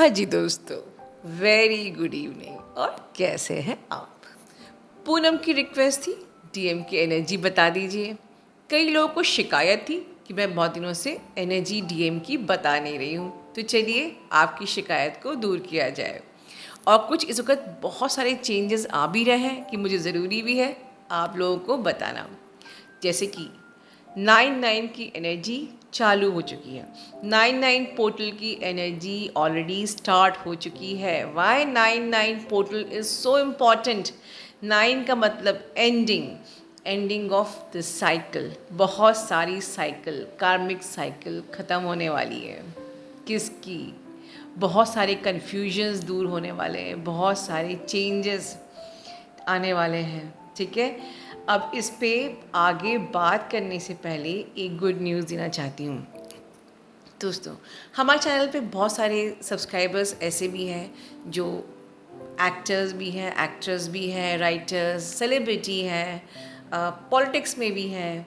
हाँ जी दोस्तों, very good evening. और कैसे हैं आप? पूनम की रिक्वेस्ट थी डीएम की एनर्जी बता दीजिए। कई लोगों को शिकायत थी कि मैं बहुत दिनों से एनर्जी डीएम की बता नहीं रही हूँ, तो चलिए आपकी शिकायत को दूर किया जाए। और कुछ इस वक्त बहुत सारे चेंजेस आ भी रहे हैं कि मुझे ज़रूरी भी है आप लोगों को बताना। जैसे कि 99 की एनर्जी चालू हो चुकी है। 99 पोर्टल की एनर्जी ऑलरेडी स्टार्ट हो चुकी है। Y 99 portal is so important. 9 का मतलब एंडिंग ऑफ द साइकिल। बहुत सारी साइकिल, कार्मिक साइकिल ख़त्म होने वाली है। किसकी? बहुत सारे कन्फ्यूजन्स दूर होने वाले हैं, बहुत सारे चेंजेस आने वाले हैं। ठीक है, अब इस पे आगे बात करने से पहले एक गुड न्यूज़ देना चाहती हूँ दोस्तों। हमारे चैनल पे बहुत सारे सब्सक्राइबर्स ऐसे भी हैं जो एक्टर्स भी हैं, एक्ट्रेस भी हैं, राइटर्स, सेलिब्रिटी हैं, पॉलिटिक्स में भी हैं,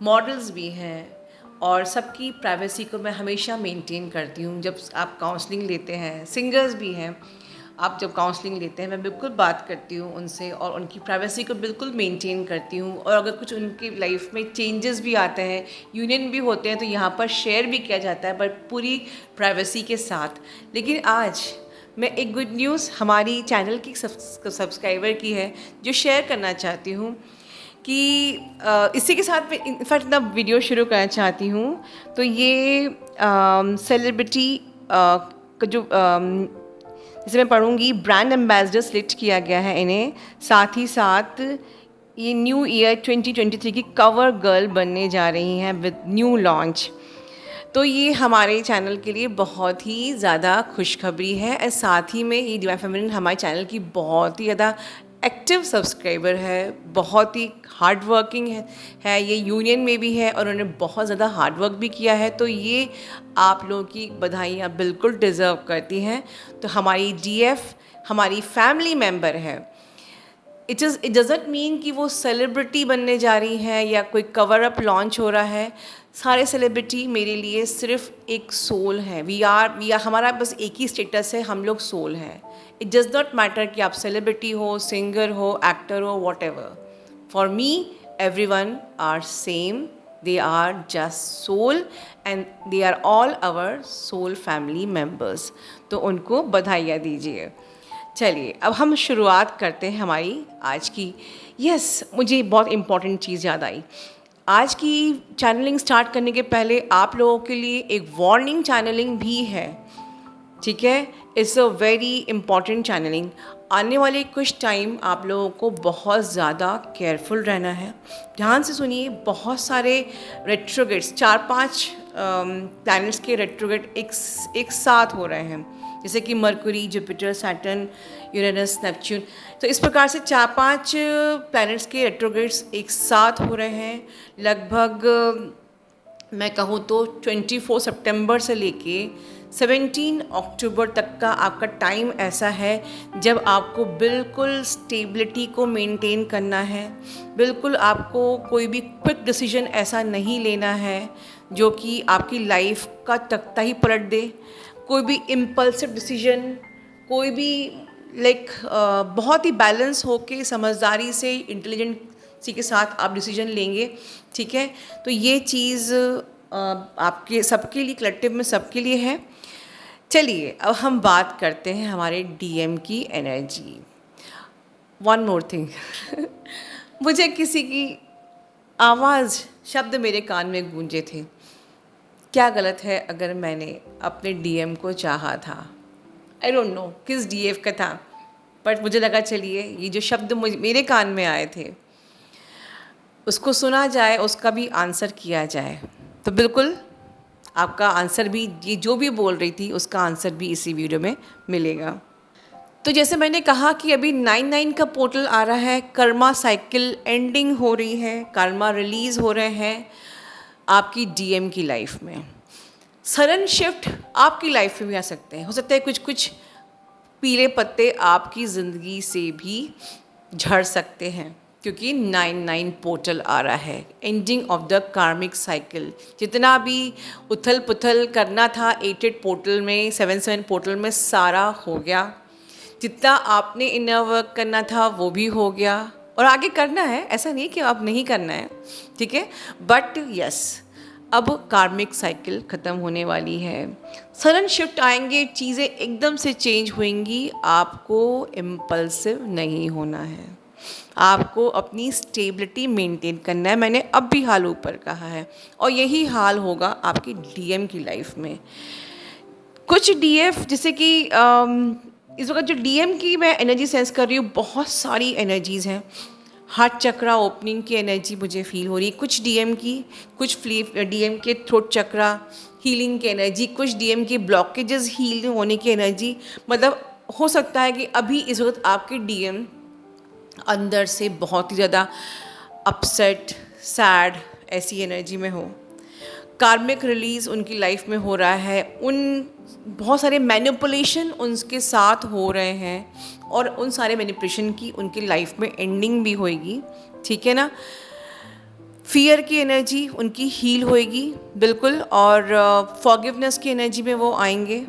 मॉडल्स भी हैं। और सबकी प्राइवेसी को मैं हमेशा मेंटेन करती हूँ। जब आप काउंसलिंग लेते हैं, सिंगर्स भी हैं, आप जब काउंसलिंग लेते हैं मैं बिल्कुल बात करती हूँ उनसे और उनकी प्राइवेसी को बिल्कुल मेंटेन करती हूँ। और अगर कुछ उनकी लाइफ में चेंजेस भी आते हैं, यूनियन भी होते हैं, तो यहाँ पर शेयर भी किया जाता है, बट पूरी प्राइवेसी के साथ। लेकिन आज मैं एक गुड न्यूज़ हमारी चैनल की सब्सक्राइबर की है जो शेयर करना चाहती हूँ कि इसी के साथ मैं इनफैक्ट ना वीडियो शुरू करना चाहती हूँ। तो ये सेलिब्रिटी का जो जैसे मैं पढ़ूँगी, ब्रांड एम्बेसडर सिलेक्ट किया गया है इन्हें। साथ ही साथ ये न्यू ईयर 2023 की कवर गर्ल बनने जा रही हैं विद न्यू लॉन्च। तो ये हमारे चैनल के लिए बहुत ही ज़्यादा खुशखबरी है। और साथ ही में ये डिवाइन फेमिनिन हमारे चैनल की बहुत ही ज़्यादा एक्टिव सब्सक्राइबर है, बहुत ही हार्ड वर्किंग है। ये यूनियन में भी है और उन्होंने बहुत ज़्यादा हार्ड वर्क भी किया है। तो ये आप लोगों की बधाइयाँ बिल्कुल डिज़र्व करती हैं। तो हमारी डीएफ हमारी फैमिली मेम्बर है। इट डज़ंट मीन कि वो सेलिब्रिटी बनने जा रही हैं या कोई कवर अप लॉन्च हो रहा है। सारे सेलिब्रिटी मेरे लिए सिर्फ एक सोल है। वी आर हमारा बस एक ही स्टेटस है, हम लोग सोल हैं। इट डज़ नॉट मैटर कि आप सेलिब्रिटी हो, सिंगर हो, एक्टर हो, what ever. For me everyone are same. They are just soul and they are all our soul family members. तो उनको बधाइयाँ दीजिए। चलिए अब हम शुरुआत करते हैं हमारी आज की। मुझे बहुत इम्पॉर्टेंट चीज़ याद आई। आज की चैनलिंग स्टार्ट करने के पहले आप लोगों के लिए एक वार्निंग चैनलिंग भी है। ठीक है, it's a very important channelling. आने वाले कुछ टाइम आप लोगों को बहुत ज़्यादा केयरफुल रहना है। ध्यान से सुनिए, बहुत सारे रेट्रोगेट्स, 4-5 प्लैनेट्स के रेट्रोगेट एक साथ हो रहे हैं, जैसे कि Mercury, Jupiter, Saturn, Uranus, Neptune. तो इस प्रकार से 4-5 प्लैनेट्स के रेट्रोगेट्स एक साथ हो रहे हैं। लगभग मैं कहूँ तो 24 सितंबर से लेके 17 अक्टूबर तक का आपका टाइम ऐसा है जब आपको बिल्कुल स्टेबिलिटी को मेंटेन करना है। बिल्कुल आपको कोई भी क्विक डिसीजन ऐसा नहीं लेना है जो कि आपकी लाइफ का तख्ता ही पलट दे। कोई भी इम्पल्सिव डिसीजन, कोई भी बहुत ही बैलेंस होके समझदारी से, इंटेलिजेंसी के साथ आप डिसीजन लेंगे। ठीक है, तो ये चीज़ आपके सबके लिए, कलेक्टिव में सबके लिए है। चलिए अब हम बात करते हैं हमारे डीएम की एनर्जी। वन मोर थिंग मुझे किसी की आवाज़, शब्द मेरे कान में गूंजे थे। क्या गलत है अगर मैंने अपने डीएम को चाहा था? आई डोंट नो किस डीएफ का था, बट मुझे लगा चलिए ये जो शब्द मेरे कान में आए थे उसको सुना जाए, उसका भी आंसर किया जाए। तो बिल्कुल आपका आंसर भी, ये जो भी बोल रही थी उसका आंसर भी इसी वीडियो में मिलेगा। तो जैसे मैंने कहा कि अभी 99 का पोर्टल आ रहा है, कर्मा साइकिल एंडिंग हो रही है, कर्मा रिलीज़ हो रहे हैं आपकी डीएम की लाइफ में। सडन शिफ्ट आपकी लाइफ में भी आ सकते हैं। हो सकता है कुछ कुछ पीले पत्ते आपकी ज़िंदगी से भी झड़ सकते हैं, क्योंकि 9-9 पोर्टल आ रहा है, एंडिंग ऑफ द कार्मिक साइकिल। जितना भी उथल पुथल करना था 8-8 पोर्टल में, 7-7 पोर्टल में, सारा हो गया। जितना आपने इनर वर्क करना था वो भी हो गया, और आगे करना है, ऐसा नहीं कि अब नहीं करना है, ठीक है। बट यस, अब कार्मिक साइकिल ख़त्म होने वाली है, सडन शिफ्ट आएंगे, चीज़ें एकदम से चेंज होंगी। आपको इम्पल्सिव नहीं होना है, आपको अपनी स्टेबिलिटी मेंटेन करना है। मैंने अब भी हाल ऊपर कहा है, और यही हाल होगा आपकी डीएम की लाइफ में। कुछ डीएफ जैसे कि इस वक्त जो डीएम की मैं एनर्जी सेंस कर रही हूँ, बहुत सारी एनर्जीज़ हैं। हार्ट चक्रा ओपनिंग की एनर्जी मुझे फील हो रही है कुछ डीएम की, कुछ डीएम के थ्रोट चक्रा हीलिंग की एनर्जी, कुछ डीएम की ब्लॉकेजेस हील होने की एनर्जी। मतलब हो सकता है कि अभी इस वक्त आपके डीएम अंदर से बहुत ही ज़्यादा अपसेट, सैड, ऐसी एनर्जी में हो। कार्मिक रिलीज़ उनकी लाइफ में हो रहा है, उन बहुत सारे मैनिपुलेशन उनके साथ हो रहे हैं, और उन सारे मैनिपुलेशन की उनकी लाइफ में एंडिंग भी होएगी, ठीक है ना। फियर की एनर्जी उनकी हील होएगी बिल्कुल, और फॉरगिवनेस की एनर्जी में वो आएंगे,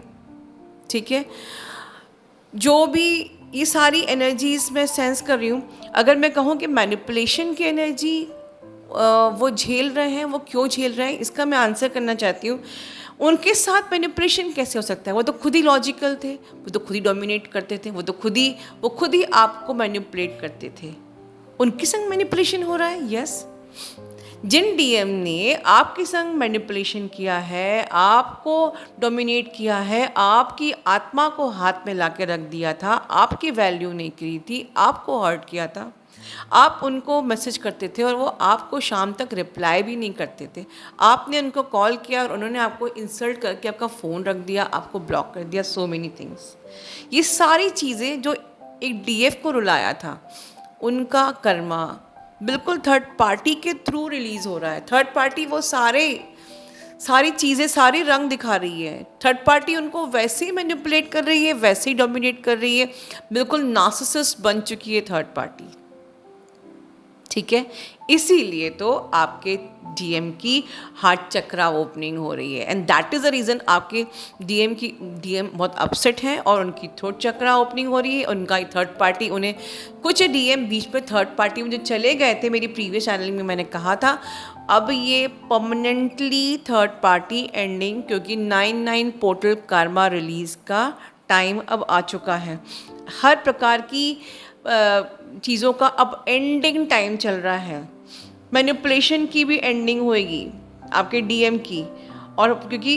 ठीक है। जो भी ये सारी एनर्जीज़ मैं सेंस कर रही हूँ। अगर मैं कहूँ कि मैनिपुलेशन की एनर्जी वो झेल रहे हैं, वो क्यों झेल रहे हैं, इसका मैं आंसर करना चाहती हूँ। उनके साथ मैनिपुलेशन कैसे हो सकता है? वो तो खुद ही लॉजिकल थे, वो तो खुद ही डोमिनेट करते थे, वो खुद ही आपको मैनिपुलेट करते थे। उनके संग मैनिपुलेशन हो रहा है, यस। जिन डीएम ने आपके संग मैनिपुलेशन किया है, आपको डोमिनेट किया है, आपकी आत्मा को हाथ में ला के रख दिया था, आपकी वैल्यू नहीं करी थी, आपको हर्ट किया था, आप उनको मैसेज करते थे और वो आपको शाम तक रिप्लाई भी नहीं करते थे। आपने उनको कॉल किया और उन्होंने आपको इंसल्ट करके आपका फ़ोन रख दिया, आपको ब्लॉक कर दिया, सो मेनी थिंग्स। ये सारी चीज़ें जो एक डीएफ को रुलाया था, उनका कर्मा बिल्कुल थर्ड पार्टी के थ्रू रिलीज़ हो रहा है। थर्ड पार्टी वो सारी चीज़ें, सारे रंग दिखा रही है। थर्ड पार्टी उनको वैसे ही मैनिपुलेट कर रही है, वैसे ही डोमिनेट कर रही है, बिल्कुल नार्सिसिस्ट बन चुकी है थर्ड पार्टी, ठीक है। इसीलिए तो आपके डीएम की हार्ट चक्रा ओपनिंग हो रही है, and that is the reason आपके डीएम बहुत अपसेट हैं और उनकी थ्रोट चक्रा ओपनिंग हो रही है। उनका थर्ड पार्टी, उन्हें कुछ डीएम बीच में थर्ड पार्टी में जो चले गए थे, मेरी प्रीवियस चैनल में मैंने कहा था, अब ये परमानेंटली थर्ड पार्टी एंडिंग, क्योंकि 9-9 पोर्टल कार्मा रिलीज़ का टाइम अब आ चुका है। हर प्रकार की चीज़ों का अब एंडिंग टाइम चल रहा है। मैनिपुलेशन की भी एंडिंग होएगी आपके डीएम की, और क्योंकि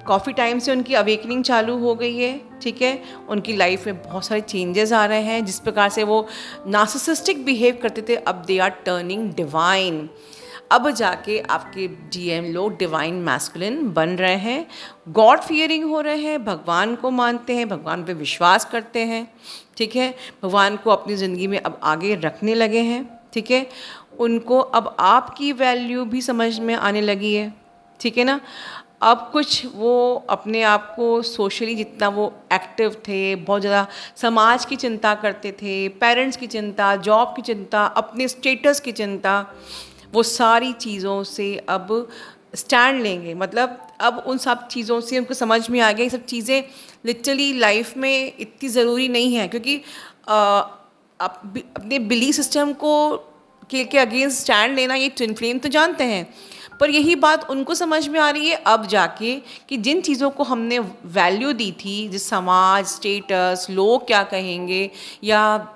काफ़ी टाइम से उनकी अवेकनिंग चालू हो गई है, ठीक है। उनकी लाइफ में बहुत सारे चेंजेस आ रहे हैं। जिस प्रकार से वो नार्सिसिस्टिक बिहेव करते थे, अब दे आर टर्निंग डिवाइन। अब जाके आपके डीएम लोग डिवाइन मैस्कुलिन बन रहे हैं, गॉड फियरिंग हो रहे हैं, भगवान को मानते हैं, भगवान पे विश्वास करते हैं, ठीक है। भगवान को अपनी ज़िंदगी में अब आगे रखने लगे हैं, ठीक है। उनको अब आपकी वैल्यू भी समझ में आने लगी है, ठीक है ना। अब कुछ वो अपने आप को सोशली जितना वो एक्टिव थे, बहुत ज़्यादा समाज की चिंता करते थे, पेरेंट्स की चिंता, जॉब की चिंता, अपने स्टेटस की चिंता, वो सारी चीज़ों से अब स्टैंड लेंगे। मतलब अब उन सब चीज़ों से उनको समझ में आ गया ये सब चीज़ें लिटरली लाइफ में इतनी ज़रूरी नहीं है, क्योंकि अपने बिलीफ सिस्टम को के अगेंस्ट स्टैंड लेना, ये ट्विन फ्लेम तो जानते हैं, पर यही बात उनको समझ में आ रही है अब जाके कि जिन चीज़ों को हमने वैल्यू दी थी, जिस समाज, स्टेटस, लोग क्या कहेंगे, या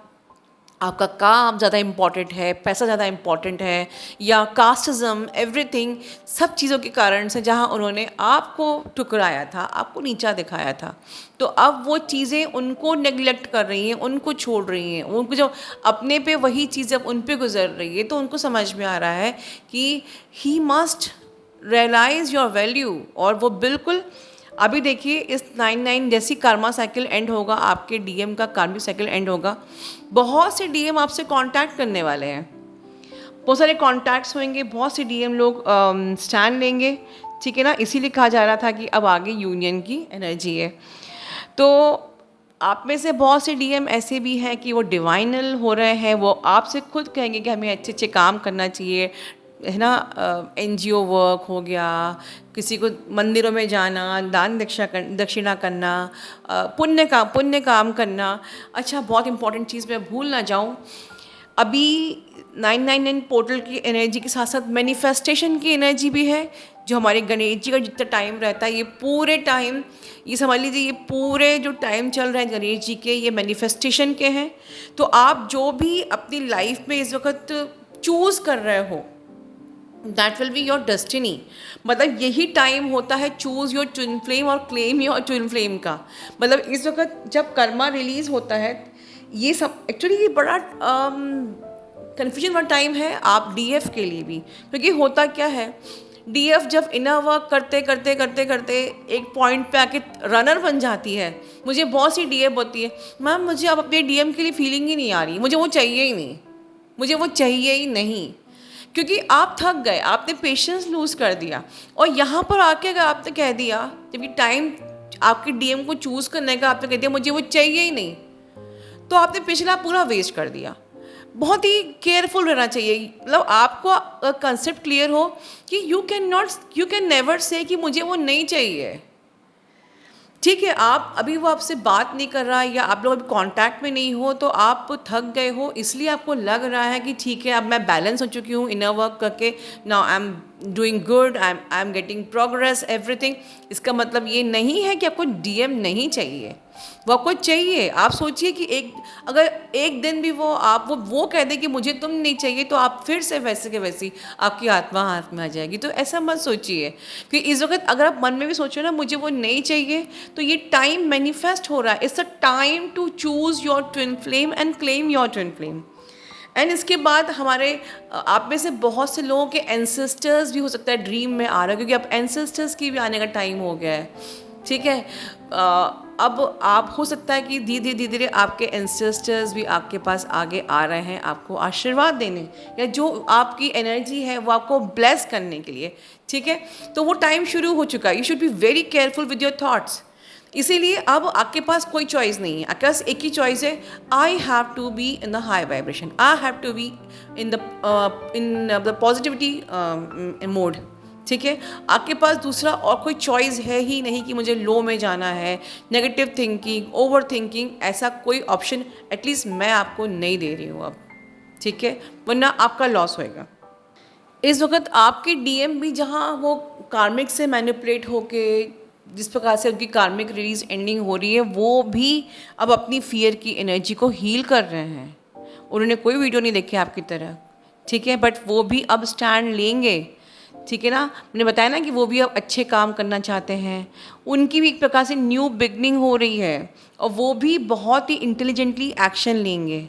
आपका काम ज़्यादा इम्पॉर्टेंट है, पैसा ज़्यादा इम्पॉर्टेंट है, या कास्टिज़म, एवरीथिंग, सब चीज़ों के कारण से जहाँ उन्होंने आपको ठुकराया था, आपको नीचा दिखाया था, तो अब वो चीज़ें उनको नेगलेक्ट कर रही हैं, उनको छोड़ रही हैं। उनको जो अपने पे वही चीज़ें अब उन पे गुजर रही है, तो उनको समझ में आ रहा है कि he must realise your value. और वो बिल्कुल अभी देखिए, इस 9-9 जैसी कार्मा साइकिल एंड होगा, आपके डीएम का कार्मिक साइकिल एंड होगा, बहुत से डीएम आपसे कांटेक्ट करने वाले हैं, बहुत सारे कॉन्टैक्ट्स होंगे, बहुत से डीएम लोग स्टैंड लेंगे, ठीक है ना। इसीलिए कहा जा रहा था कि अब आगे यूनियन की एनर्जी है। तो आप में से बहुत से डीएम ऐसे भी हैं कि वो डिवाइनल हो रहे हैं, वो आपसे खुद कहेंगे कि हमें अच्छे अच्छे काम करना चाहिए, है ना। एनजीओ वर्क हो गया, किसी को मंदिरों में जाना, दान दक्षिणा करना, पुण्य काम करना। अच्छा, बहुत इंपॉर्टेंट चीज़ मैं भूल ना जाऊँ, अभी 999 पोर्टल की एनर्जी के साथ साथ मैनिफेस्टेशन की एनर्जी भी है। जो हमारे गणेश जी का जितना टाइम रहता है, ये पूरे टाइम, ये समझ लीजिए ये पूरे जो टाइम चल रहा है गणेश जी के, ये मैनिफेस्टेशन के हैं। तो आप जो भी अपनी लाइफ में इस वक्त चूज़ कर रहे हो, that will be your destiny. मतलब यही टाइम होता है चूज़ योर ट्विन फ्लेम और क्लेम योर ट्विन फ्लेम का। मतलब इस वक्त जब कर्मा रिलीज़ होता है, ये सब एक्चुअली ये बड़ा कन्फ्यूजन वाला टाइम है आप डीएफ के लिए भी। क्योंकि होता क्या है, डीएफ जब इनर वर्क करते करते करते करते एक पॉइंट पे आके रनर बन जाती है। मुझे बहुत सी डीएफ होती है, मैम मुझे अब अपने डीएम के लिए फीलिंग ही नहीं आ रही, मुझे वो चाहिए ही नहीं, मुझे वो चाहिए ही नहीं। क्योंकि आप थक गए, आपने पेशेंस लूज़ कर दिया। और यहाँ पर आके अगर आपने कह दिया, जबकि टाइम आपके डीएम को चूज़ करने का आपने कह दिया मुझे वो चाहिए ही नहीं, तो आपने पिछला पूरा वेस्ट कर दिया। बहुत ही केयरफुल रहना चाहिए। मतलब आपको कंसेप्ट क्लियर हो कि यू कैन नेवर से कि मुझे वो नहीं चाहिए। ठीक है, आप अभी वो आपसे बात नहीं कर रहा या आप लोग अभी कांटेक्ट में नहीं हो, तो आप थक गए हो, इसलिए आपको लग रहा है कि ठीक है अब मैं बैलेंस हो चुकी हूँ इनर वर्क करके, now I am doing good, I am getting progress everything. इसका मतलब ये नहीं है कि आपको डीएम नहीं चाहिए, वो आपको चाहिए। आप सोचिए कि अगर एक दिन भी वो कह दे कि मुझे तुम नहीं चाहिए, तो आप फिर से वैसे के वैसी आपकी आत्मा हाथ में आ जाएगी। तो ऐसा मत सोचिए कि इस वक्त अगर आप मन में भी सोचो ना मुझे वो नहीं चाहिए, तो ये टाइम मैनिफेस्ट हो रहा है। It's a time to choose your twin flame and claim your twin flame. And इसके बाद हमारे आप में से बहुत से लोगों के एंसेस्टर्स भी हो सकता है ड्रीम में आ रहा है, क्योंकि अब एंसेस्टर्स की भी आने का टाइम हो गया है। ठीक है, अब आप हो सकता है कि धीरे धीरे आपके एंसेस्टर्स भी आपके पास आगे आ रहे हैं आपको आशीर्वाद देने, या जो आपकी एनर्जी है वो आपको ब्लेस करने के लिए। ठीक है, तो वो टाइम शुरू हो चुका है। You should be very careful with your thoughts. इसीलिए अब आपके पास कोई चॉइस नहीं है, आपके पास एक ही चॉइस है, I have to be in the high vibration, I have to be in the positivity mode. ठीक है, आपके पास दूसरा और कोई चॉइस है ही नहीं कि मुझे लो में जाना है, नेगेटिव थिंकिंग, ओवर थिंकिंग, ऐसा कोई ऑप्शन एटलीस्ट मैं आपको नहीं दे रही हूँ अब। ठीक है, वरना आपका लॉस होएगा। इस वक्त आपके डीएम भी जहाँ वो कार्मिक से मैनिपुलेट होके जिस प्रकार से उनकी कार्मिक रिलीज एंडिंग हो रही है, वो भी अब अपनी फियर की एनर्जी को हील कर रहे हैं। उन्होंने कोई वीडियो नहीं देखी आपकी तरह, ठीक है, बट वो भी अब स्टैंड लेंगे। ठीक है ना, मैंने बताया ना कि वो भी अब अच्छे काम करना चाहते हैं। उनकी भी एक प्रकार से न्यू बिगनिंग हो रही है और वो भी बहुत ही इंटेलिजेंटली एक्शन लेंगे।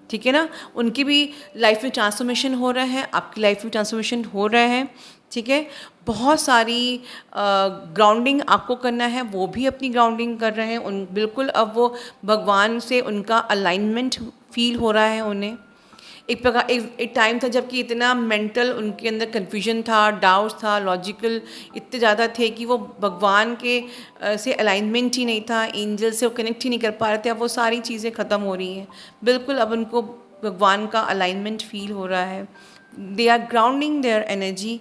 ठीक है ना, उनकी भी लाइफ में ट्रांसफॉर्मेशन हो रहा है, आपकी लाइफ में ट्रांसफॉर्मेशन हो रहा है। ठीक है, बहुत सारी ग्राउंडिंग आपको करना है, वो भी अपनी ग्राउंडिंग कर रहे हैं। उन बिल्कुल अब वो भगवान से उनका अलाइनमेंट फील हो रहा है उन्हें। एक प्रकार एक टाइम था जबकि इतना मेंटल उनके अंदर कन्फ्यूजन था, डाउट्स था, लॉजिकल इतने ज़्यादा थे कि वो भगवान के से अलाइनमेंट ही नहीं था, एंजल से वो कनेक्ट ही नहीं कर पा रहे थे। अब वो सारी चीज़ें ख़त्म हो रही हैं, बिल्कुल अब उनको भगवान का अलाइनमेंट फील हो रहा है। They are grounding their energy.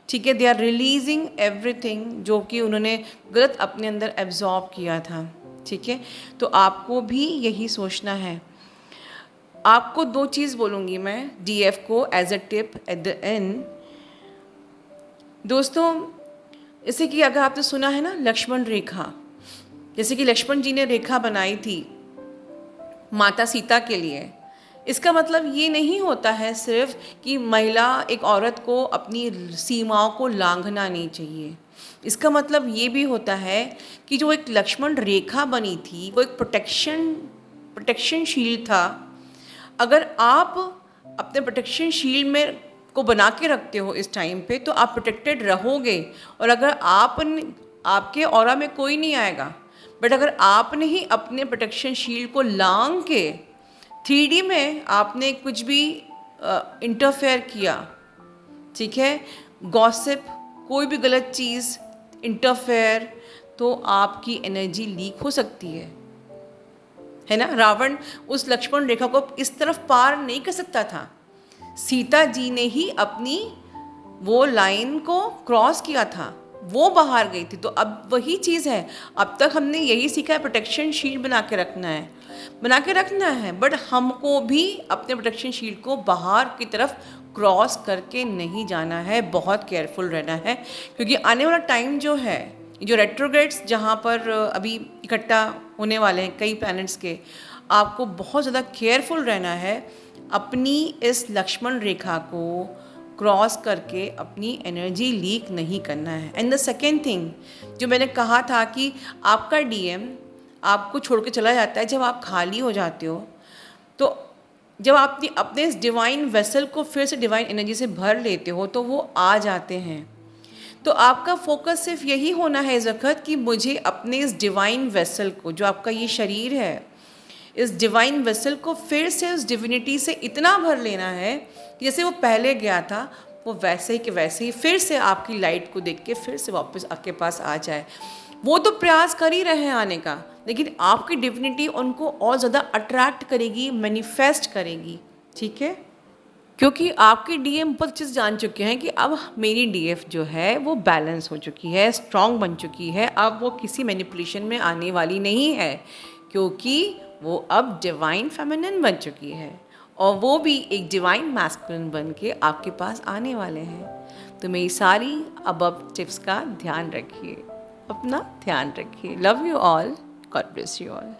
ठीक है, दे आर रिलीजिंग एवरीथिंग जो कि उन्होंने गलत अपने अंदर एब्जॉर्ब किया था। ठीक है, तो आपको भी यही सोचना है। आपको दो चीज़ बोलूँगी मैं डीएफ को as a tip at the end. दोस्तों, जैसे कि अगर आपने सुना है ना लक्ष्मण रेखा, जैसे कि लक्ष्मण जी ने रेखा बनाई थी माता सीता के लिए, इसका मतलब ये नहीं होता है सिर्फ कि महिला एक औरत को अपनी सीमाओं को लांघना नहीं चाहिए। इसका मतलब ये भी होता है कि जो एक लक्ष्मण रेखा बनी थी वो एक प्रोटेक्शन शील्ड था। अगर आप अपने प्रोटेक्शन शील्ड में को बना के रखते हो इस टाइम पे, तो आप प्रोटेक्टेड रहोगे। और अगर आपके ऑरा में कोई नहीं आएगा, बट अगर आपने ही अपने प्रोटेक्शन शील्ड को लांघ के 3D में आपने कुछ भी इंटरफेयर किया, ठीक है, गॉसिप, कोई भी गलत चीज़ इंटरफेयर, तो आपकी एनर्जी लीक हो सकती है। है ना। रावण उस लक्ष्मण रेखा को इस तरफ पार नहीं कर सकता था, सीता जी ने ही अपनी वो लाइन को क्रॉस किया था, वो बाहर गई थी। तो अब वही चीज़ है, अब तक हमने यही सीखा है, प्रोटेक्शन शील्ड बना के रखना है, बट हमको भी अपने प्रोटेक्शन शील्ड को बाहर की तरफ क्रॉस करके नहीं जाना है, बहुत केयरफुल रहना है, क्योंकि आने वाला टाइम जो है, जो रेट्रोग्रेड्स जहाँ पर अभी इकट्ठा होने वाले हैं कई प्लैनेट्स के, आपको बहुत ज़्यादा केयरफुल रहना है, अपनी इस लक्ष्मण रेखा को क्रॉस करके अपनी एनर्जी लीक नहीं करना है। एंड द सेकेंड थिंग जो मैंने कहा था कि आपका डीएम आपको छोड़ के चला जाता है जब आप खाली हो जाते हो, तो जब आप अपने इस डिवाइन वेसल को फिर से डिवाइन एनर्जी से भर लेते हो तो वो आ जाते हैं। तो आपका फोकस सिर्फ यही होना है इस वक्त कि मुझे अपने इस डिवाइन वेसल को, जो आपका ये शरीर है, इस डिवाइन वेसल को फिर से उस डिविनिटी से इतना भर लेना है कि जैसे वो पहले गया था वो वैसे ही कि वैसे ही फिर से आपकी लाइट को देख के फिर से वापस आपके पास आ जाए। वो तो प्रयास कर ही रहे हैं आने का, लेकिन आपकी डिविनिटी उनको और ज़्यादा अट्रैक्ट करेगी, मैनिफेस्ट करेगी, ठीक है। क्योंकि आपके डीएम बहुत चीज़ जान चुके हैं कि अब मेरी डीएफ जो है वो बैलेंस हो चुकी है, स्ट्रॉन्ग बन चुकी है, अब वो किसी मैनिपुलेशन में आने वाली नहीं है, क्योंकि वो अब डिवाइन फेमिनिन बन चुकी है और वो भी एक डिवाइन मैस्कुलिन बन के आपके पास आने वाले हैं। तो मेरी सारी अब टिप्स का ध्यान रखिए, अपना ध्यान रखिए। Love you all, God bless you all.